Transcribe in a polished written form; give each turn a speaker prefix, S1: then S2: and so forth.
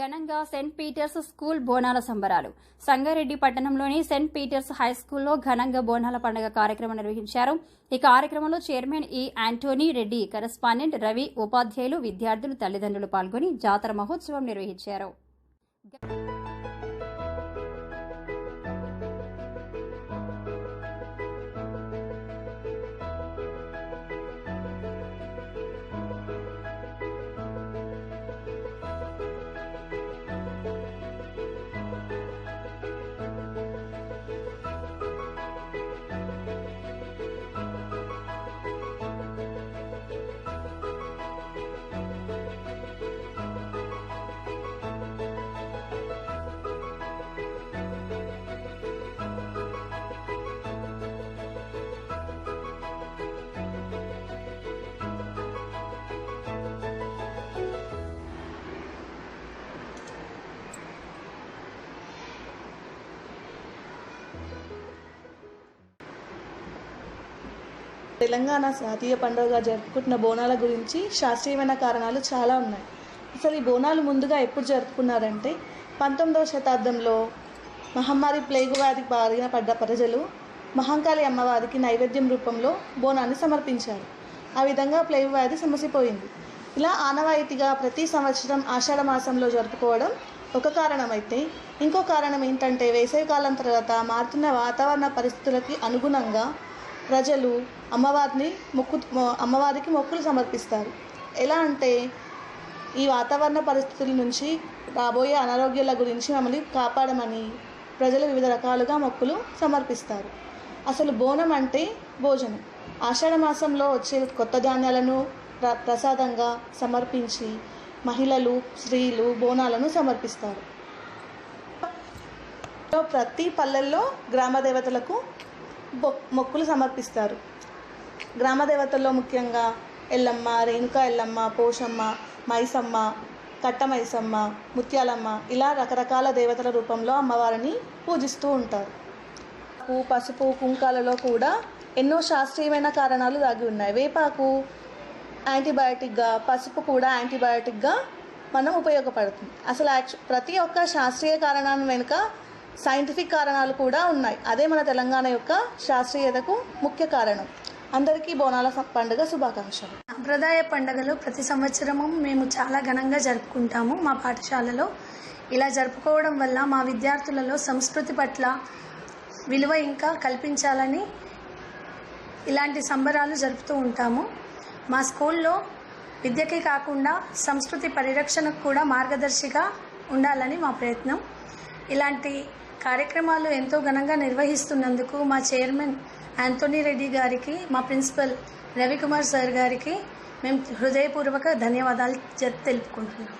S1: ఘనంగా Saint Peter's school బోనాల సంబరాలు. సంగారెడ్డి పట్టణంలోని సెయింట్ పీటర్స్ హైస్కూల్లో ఘనంగా బోనాల పండుగ కార్యక్రమం నిర్వహించారు. ఈ కార్యక్రమంలో చైర్మన్ ఈ ఆంటోనీ రెడ్డి, కరెస్పాండెంట్ రవి, ఉపాధ్యాయులు, విద్యార్థులు, తల్లిదండ్రులు పాల్గొని జాతర మహోత్సవం నిర్వహించారు.
S2: తెలంగాణ జాతీయ పండుగగా జరుపుకుంటున్న బోనాల గురించి శాస్త్రీయమైన కారణాలు చాలా ఉన్నాయి. అసలు ఈ బోనాలు ముందుగా ఎప్పుడు జరుపుకున్నారంటే 19వ శతాబ్దంలో మహమ్మారి ప్లేగు వ్యాధికి బారిన పడ్డ ప్రజలు మహంకాళి అమ్మవారికి నైవేద్యం రూపంలో బోనాన్ని సమర్పించారు. ఆ విధంగా ప్లేగు వ్యాధి సమసిపోయింది. ఇలా ఆనవాయితీగా ప్రతి సంవత్సరం ఆషాఢ మాసంలో జరుపుకోవడం ఒక కారణమైతే, ఇంకో కారణం ఏంటంటే వేసవికాలం తర్వాత మారుతున్న వాతావరణ పరిస్థితులకి అనుగుణంగా ప్రజలు అమ్మవారికి మొక్కులు సమర్పిస్తారు. ఎలా అంటే ఈ వాతావరణ పరిస్థితుల నుంచి రాబోయే అనారోగ్యాల గురించి మమ్మల్ని కాపాడమని ప్రజలు వివిధ రకాలుగా మొక్కులు సమర్పిస్తారు. అసలు బోనం అంటే భోజనం. ఆషాఢ మాసంలో వచ్చే కొత్త ధాన్యాలను ప్రసాదంగా సమర్పించి మహిళలు, స్త్రీలు బోనాలను సమర్పిస్తారు. ప్రతి పల్లెల్లో గ్రామ దేవతలకు మొక్కులు సమర్పిస్తారు. గ్రామ దేవతల్లో ముఖ్యంగా ఎల్లమ్మ, రేణుకా ఎల్లమ్మ, పోషమ్మ, మైసమ్మ, కట్టమైసమ్మ, ముత్యాలమ్మ ఇలా రకరకాల దేవతల రూపంలో అమ్మవారిని పూజిస్తూ ఉంటారు. పసుపు, కుంకాలలో కూడా ఎన్నో శాస్త్రీయమైన కారణాలు దాగి ఉన్నాయి. వేపాకు యాంటీబయాటిక్గా, పసుపు కూడా యాంటీబయాటిక్గా మనం ఉపయోగపడుతుంది. అసలు ప్రతి ఒక్క శాస్త్రీయ కారణాల వెనుక సైంటిఫిక్ కారణాలు కూడా ఉన్నాయి. అదే మన తెలంగాణ యొక్క శాస్త్రీయతకు ముఖ్య కారణం. అందరికీ బోనాల పండుగ శుభాకాంక్షలు.
S3: సాంప్రదాయ పండుగలు ప్రతి సంవత్సరము మేము చాలా ఘనంగా జరుపుకుంటాము. మా పాఠశాలలో ఇలా జరుపుకోవడం వల్ల మా విద్యార్థులలో సంస్కృతి పట్ల విలువ ఇంకా కల్పించాలని ఇలాంటి సంబరాలు జరుపుతూ ఉంటాము. మా స్కూల్లో విద్యకే కాకుండా సంస్కృతి పరిరక్షణకు కూడా మార్గదర్శిగా ఉండాలని మా ప్రయత్నం. ఇలాంటి కార్యక్రమాలు ఎంతో ఘనంగా నిర్వహిస్తున్నందుకు మా చైర్మన్ ఆంటోనీ రెడ్డి గారికి, మా ప్రిన్సిపల్ రవికుమార్ సార్ గారికి మేము హృదయపూర్వక ధన్యవాదాలు తెలుపుకుంటున్నాం.